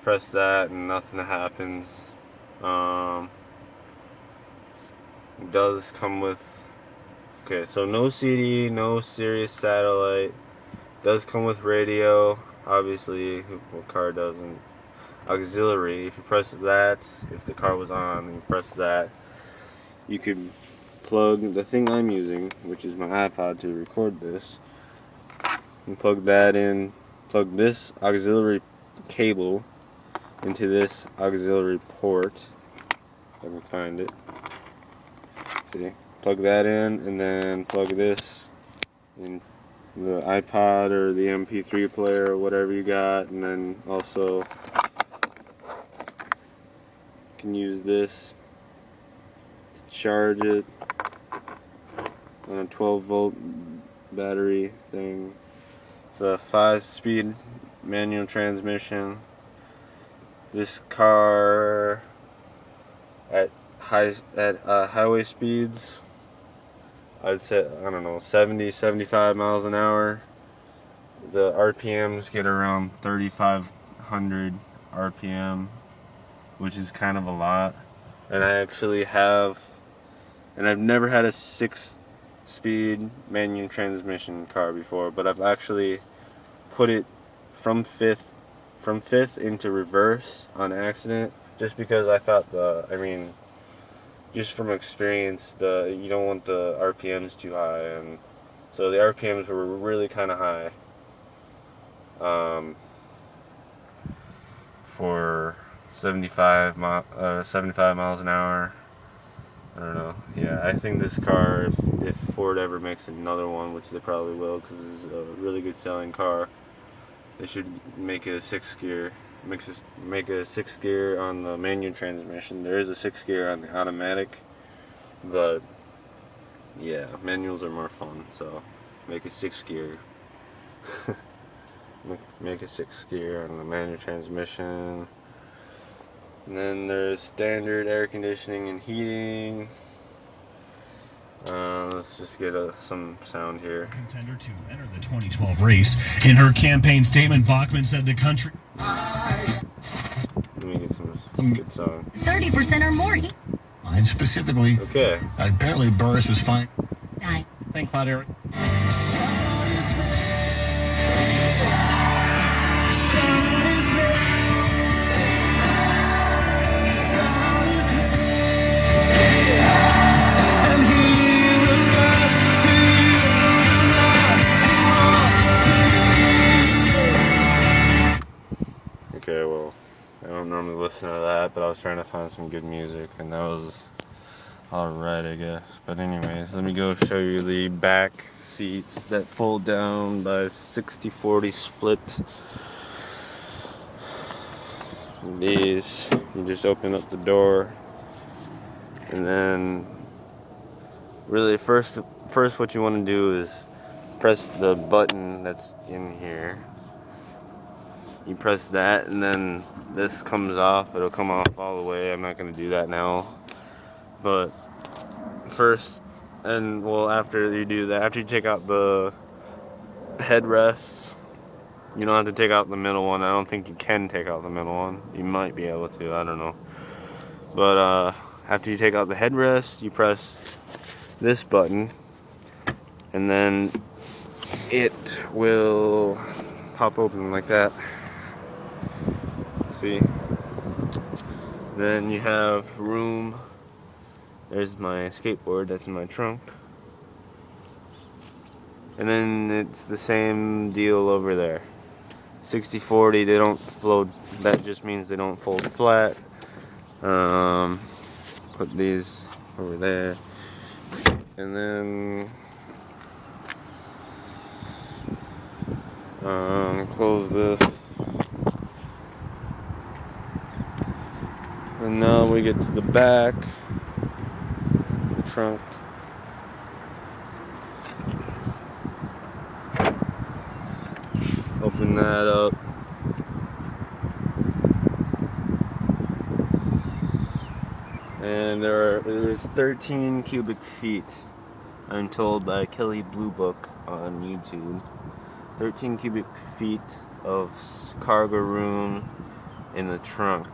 press that and nothing happens. It does come with, okay, so no CD, no Sirius satellite. Does come with radio, obviously. What car doesn't? Auxiliary. If you press that, if the car was on, and you press that, you could plug the thing I'm using, which is my iPod, to record this, and plug that in. Plug this auxiliary cable into this auxiliary port. If I can find it. See, plug that in, and then plug this in the iPod or the MP3 player or whatever you got, and then also you can use this to charge it on a 12-volt battery thing. It's a 5-speed manual transmission. This car at highway speeds, I'd say, I don't know, 70, 75 miles an hour. The RPMs get around 3,500 RPM, which is kind of a lot. And I actually have, and I've never had a 6-speed manual transmission car before, but I've actually put it from fifth into reverse on accident, just because I thought just from experience, you don't want the RPMs too high, and so the RPMs were really kind of high for 75 miles an hour. I don't know. Yeah, I think this car, if Ford ever makes another one, which they probably will, because this is a really good selling car, they should make it a 6-gear. Make a 6-gear on the manual transmission. There is a 6-gear on the automatic, but yeah, manuals are more fun. So make a 6-gear. Make a 6-gear on the manual transmission. And then there's standard air conditioning and heating. Let's just get some sound here. Contender to enter the 2012 race. In her campaign statement, Bachmann said the country. Let me get some good song. 30% or more. Mine specifically. Okay. Apparently Burris was fine. St. Cloud area. Okay, well, I don't normally listen to that, but I was trying to find some good music, and that was alright, I guess. But anyways, let me go show you the back seats that fold down by 60-40 split. These, you just open up the door, and then really first what you want to do is press the button that's in here. You press that, and then this comes off. It'll come off all the way. I'm not going to do that now. But first, after you do that, after you take out the headrests, you don't have to take out the middle one. I don't think you can take out the middle one. You might be able to. I don't know. But after you take out the headrest, you press this button, and then it will pop open like that. See? Then you have room. There's my skateboard that's in my trunk. And then it's the same deal over there. 60-40, they don't fold. That just means they don't fold flat. Put these over there. And then close this. And now we get to the back, the trunk. Open that up. And there's 13 cubic feet, I'm told by Kelly Blue Book on YouTube. 13 cubic feet of cargo room in the trunk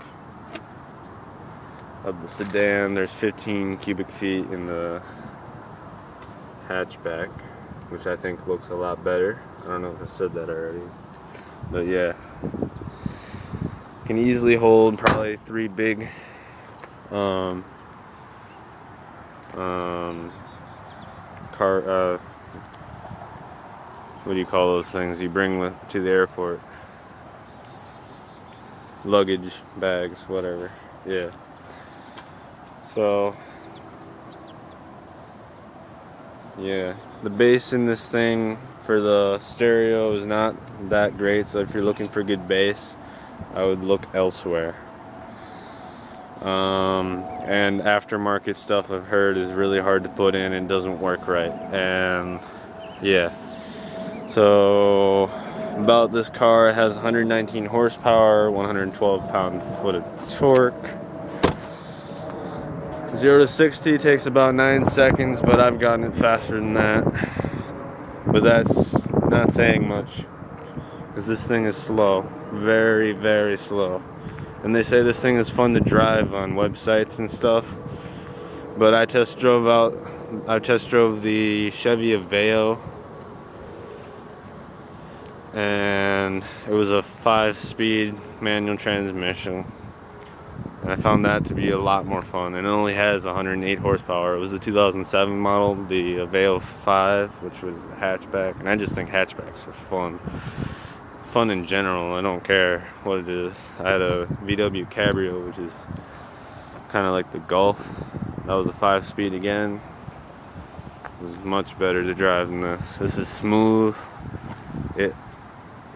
of the sedan. There's 15 cubic feet in the hatchback, which I think looks a lot better. I don't know if I said that already, but yeah, can easily hold probably 3 big car, what do you call those things you bring to the airport? Luggage bags, whatever. Yeah. So yeah, the bass in this thing for the stereo is not that great, so if you're looking for good bass, I would look elsewhere. And aftermarket stuff I've heard is really hard to put in and doesn't work right. And yeah, so about this car, it has 119 horsepower, 112 pound-foot of torque. 0 to 60 takes about 9 seconds, but I've gotten it faster than that. But that's not saying much, because this thing is slow, very, very slow. And they say this thing is fun to drive on websites and stuff. But I test drove the Chevy Aveo, and it was a 5-speed manual transmission. And I found that to be a lot more fun, and it only has 108 horsepower. It was the 2007 model, the Aveo 5, which was a hatchback, and I just think hatchbacks are fun. Fun in general, I don't care what it is. I had a VW Cabrio, which is kind of like the Golf. That was a 5-speed again. It was much better to drive than this. This is smooth.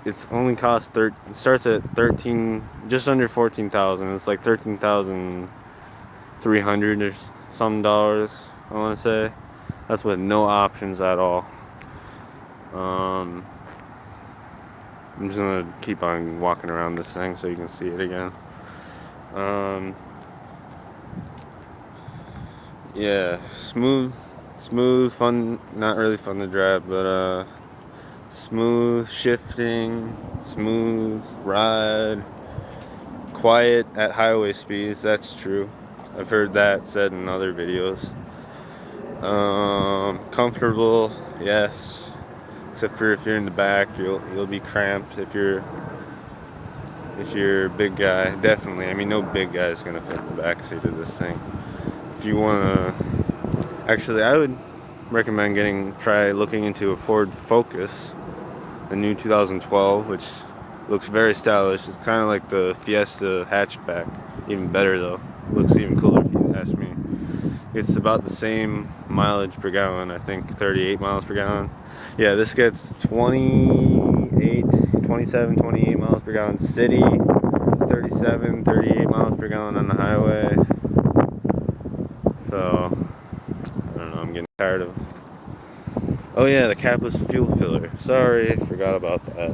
It's only cost it starts at 13, just under 14,000. It's like 13,300 or some dollars, I want to say. That's with no options at all. I'm just gonna keep on walking around this thing so you can see it again. Yeah, smooth, fun, not really fun to drive, but smooth shifting, smooth ride, quiet at highway speeds. That's true. I've heard that said in other videos. Comfortable, yes. Except for if you're in the back, you'll be cramped. If you're a big guy, definitely. I mean, no big guy is gonna fit in the back seat of this thing. If you wanna, actually, I would recommend try looking into a Ford Focus, the new 2012, which looks very stylish. It's kind of like the Fiesta hatchback, even better though. Looks even cooler if you ask me. It's about the same mileage per gallon, I think 38 miles per gallon. Yeah, this gets 27, 28 miles per gallon city, 37, 38 miles per gallon on the highway. So, I don't know, I'm getting tired of. Oh yeah, the capless fuel filler. Sorry, forgot about that.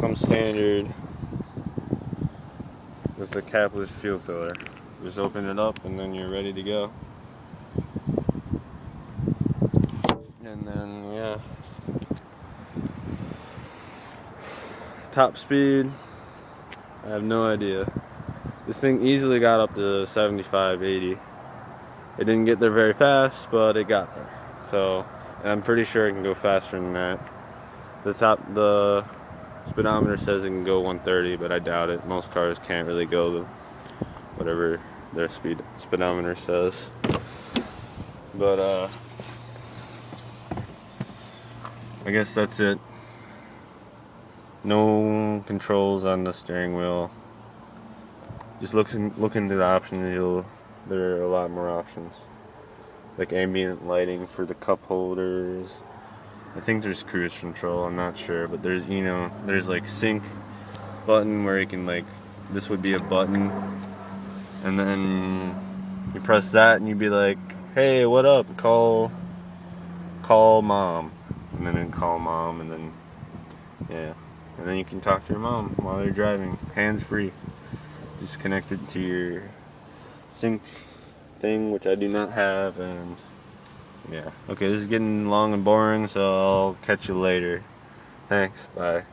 Comes standard with the capless fuel filler. Just open it up and then you're ready to go. And then, yeah. Top speed, I have no idea. This thing easily got up to 75, 80. It didn't get there very fast, but it got there. So, and I'm pretty sure it can go faster than that. The speedometer says it can go 130, but I doubt it. Most cars can't really go whatever their speedometer says. But I guess that's it. No controls on the steering wheel. Just look into the options. There are a lot more options, like ambient lighting for the cup holders. I think there's cruise control. I'm not sure, but there's like sync button where you can this would be a button, and then you press that and you'd be like, hey, what up? Call mom, and then it'd call mom, and then yeah. And then you can talk to your mom while you're driving, hands-free. Just connect it to your sync thing, which I do not have, and yeah. Okay, this is getting long and boring, so I'll catch you later. Thanks, bye.